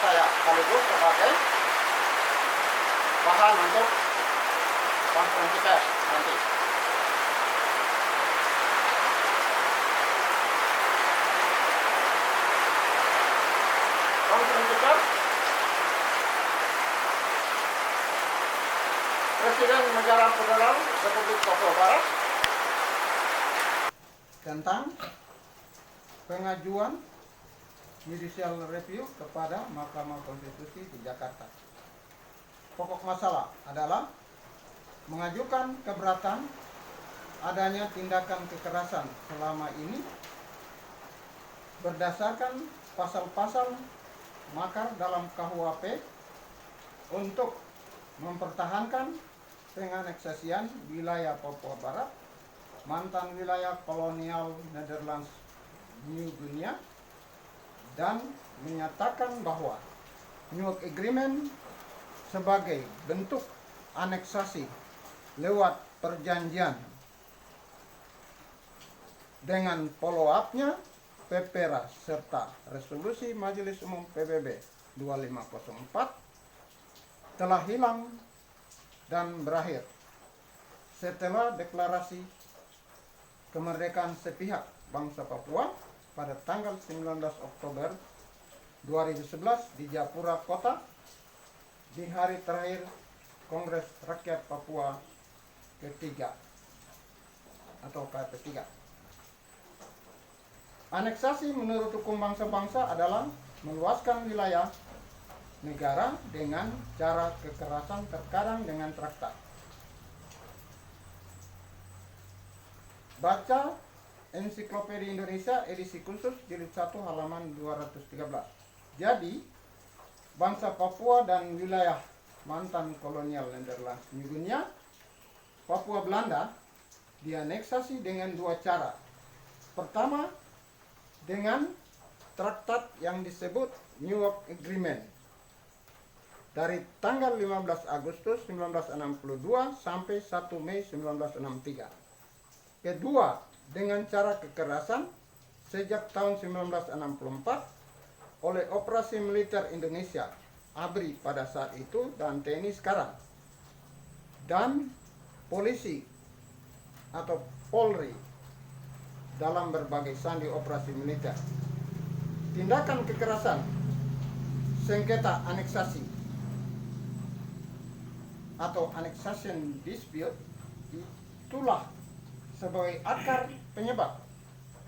saya sekaligus sebagai bahan untuk konferensi pers nanti. Konferensi pers Presiden Negara Federal Republik Papua Barat tentang pengajuan judicial review kepada Mahkamah Konstitusi di Jakarta. Pokok masalah adalah mengajukan keberatan adanya tindakan kekerasan selama ini berdasarkan pasal-pasal makar dalam KUHP untuk mempertahankan penganeksasian wilayah Papua Barat, mantan wilayah kolonial Netherlands New Guinea, dan menyatakan bahwa New York Agreement sebagai bentuk aneksasi lewat perjanjian dengan follow-up-nya PPRA serta resolusi Majelis Umum PBB 2504 telah hilang dan berakhir setelah deklarasi kemerdekaan sepihak bangsa Papua pada tanggal 19 Oktober 2011 di Japura Kota di hari terakhir Kongres Rakyat Papua ketiga atau KP3. Aneksasi menurut hukum bangsa-bangsa adalah meluaskan wilayah negara dengan cara kekerasan terkadang dengan traktat. Baca Ensiklopedia Indonesia edisi khusus jilid 1 halaman 213. Jadi, bangsa Papua dan wilayah mantan kolonial Netherlands New Guinea, Papua Belanda, dianeksasi dengan dua cara. Pertama, dengan traktat yang disebut New York Agreement dari tanggal 15 Agustus 1962 sampai 1 Mei 1963. Kedua, dengan cara kekerasan sejak tahun 1964 oleh Operasi Militer Indonesia ABRI pada saat itu dan TNI sekarang, dan polisi atau Polri dalam berbagai sandi operasi militer. Tindakan kekerasan sengketa aneksasi atau annexation dispute itulah sebagai akar penyebab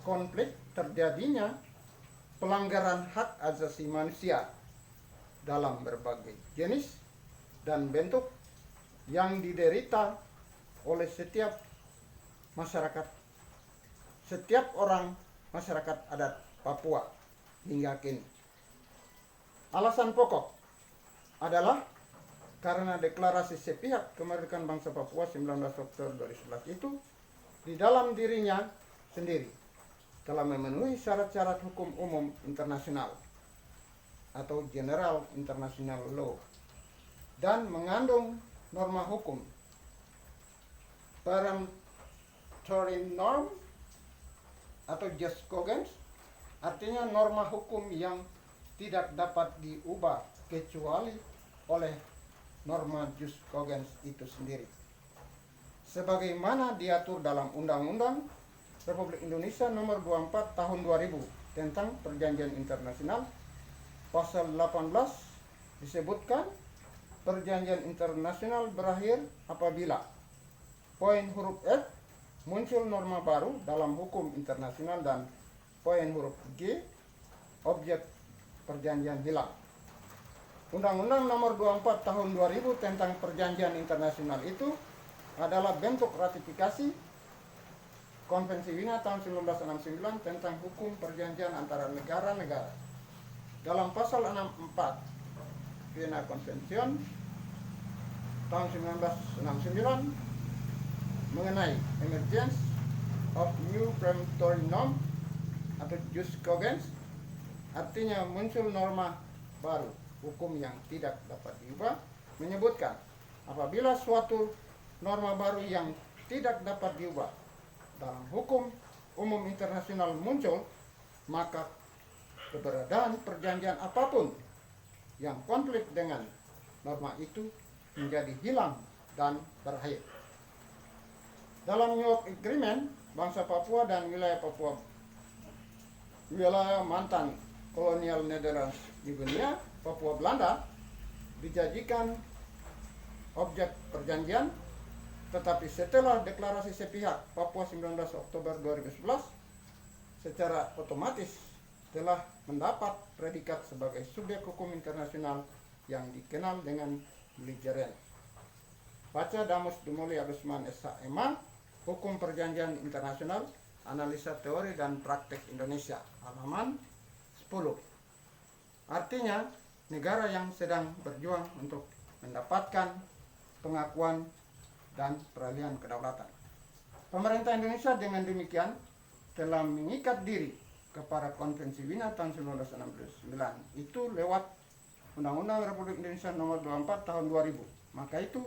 konflik terjadinya pelanggaran hak asasi manusia dalam berbagai jenis dan bentuk yang diderita oleh setiap orang masyarakat adat Papua hingga kini. Alasan pokok adalah karena deklarasi sepihak kemerdekaan bangsa Papua 19 Oktober 2011 itu di dalam dirinya sendiri telah memenuhi syarat-syarat hukum umum internasional atau General International Law dan mengandung norma hukum peremptory norm atau jus cogens, artinya norma hukum yang tidak dapat diubah kecuali oleh norma jus cogens itu sendiri, sebagaimana diatur dalam Undang-Undang Republik Indonesia Nomor 24 Tahun 2000 tentang Perjanjian Internasional. Pasal 18 disebutkan perjanjian internasional berakhir apabila poin huruf F muncul norma baru dalam hukum internasional dan poin huruf G objek perjanjian hilang. Undang-Undang Nomor 24 Tahun 2000 tentang Perjanjian Internasional itu adalah bentuk ratifikasi Konvensi Wina tahun 1969 tentang hukum perjanjian antara negara-negara. Dalam pasal 64 Vienna Convention tahun 1969 mengenai emergence of new peremptory norm atau jus cogens, artinya muncul norma baru hukum yang tidak dapat diubah, menyebutkan apabila suatu norma baru yang tidak dapat diubah dalam hukum umum internasional muncul, maka keberadaan perjanjian apapun yang konflik dengan norma itu menjadi hilang dan berakhir. Dalam New York Agreement, bangsa Papua dan wilayah Papua, wilayah mantan kolonial Nederlands New Guinea, Papua Belanda, dijadikan objek perjanjian, tetapi setelah deklarasi sepihak Papua 19 Oktober 2011, secara otomatis telah mendapat predikat sebagai subjek hukum internasional yang dikenal dengan belligerent. Baca Damus Dumuli Agusman SHMA, Hukum Perjanjian Internasional, Analisa Teori dan Praktek Indonesia, halaman 10. Artinya, negara yang sedang berjuang untuk mendapatkan pengakuan dan peralihan kedaulatan. Pemerintah Indonesia dengan demikian telah mengikat diri kepada Konvensi Wina tahun 1969 itu lewat Undang-Undang Republik Indonesia Nomor 24 Tahun 2000. Maka itu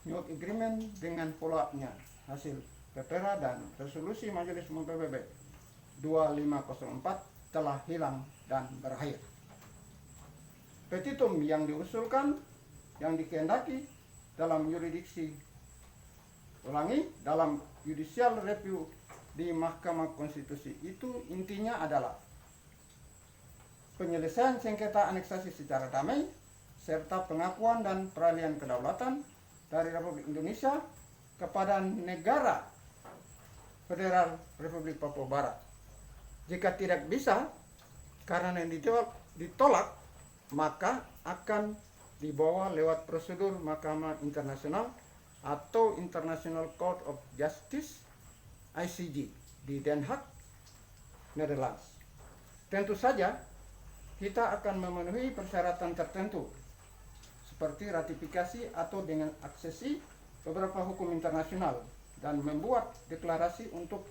New York Agreement dengan follow-up-nya hasil PPRA dan resolusi Majelis Umum PBB 2504 telah hilang dan berakhir. Petitum yang diusulkan, yang dikehendaki dalam dalam judicial review di Mahkamah Konstitusi itu intinya adalah penyelesaian sengketa aneksasi secara damai serta pengakuan dan peralihan kedaulatan dari Republik Indonesia kepada negara Federal Republik Papua Barat. Jika tidak bisa karena yang ditolak, maka akan dibawa lewat prosedur Mahkamah Internasional atau International Court of Justice ICJ di Den Haag, Netherlands. Tentu saja kita akan memenuhi persyaratan tertentu seperti ratifikasi atau dengan aksesi beberapa hukum internasional dan membuat deklarasi untuk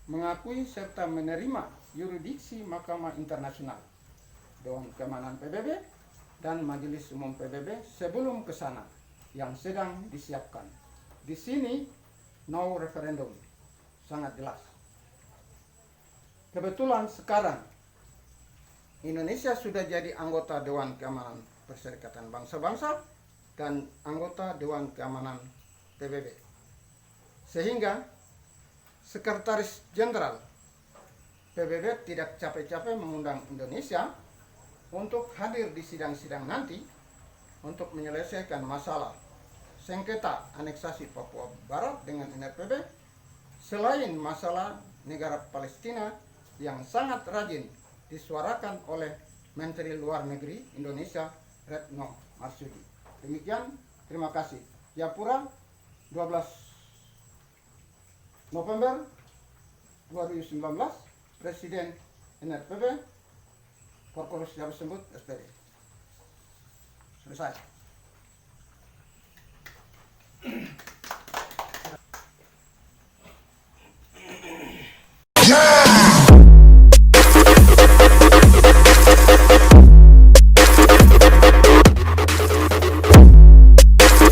mengakui serta menerima yurisdiksi Mahkamah Internasional, Dewan Keamanan PBB dan Majelis Umum PBB sebelum ke sana yang sedang disiapkan. Di sini no referendum sangat jelas. Kebetulan sekarang Indonesia sudah jadi anggota Dewan Keamanan Perserikatan Bangsa-Bangsa dan anggota Dewan Keamanan PBB. Sehingga Sekretaris Jenderal PBB tidak capek-capek mengundang Indonesia untuk hadir di sidang-sidang nanti untuk menyelesaikan masalah sengketa aneksasi Papua Barat dengan NRPB, selain masalah negara Palestina yang sangat rajin disuarakan oleh Menteri Luar Negeri Indonesia Retno Marsudi. Demikian, terima kasih. Japura, 12 November 2019, Presiden NRPB, Forkorus Jarus Sembut, SPD. Selesai.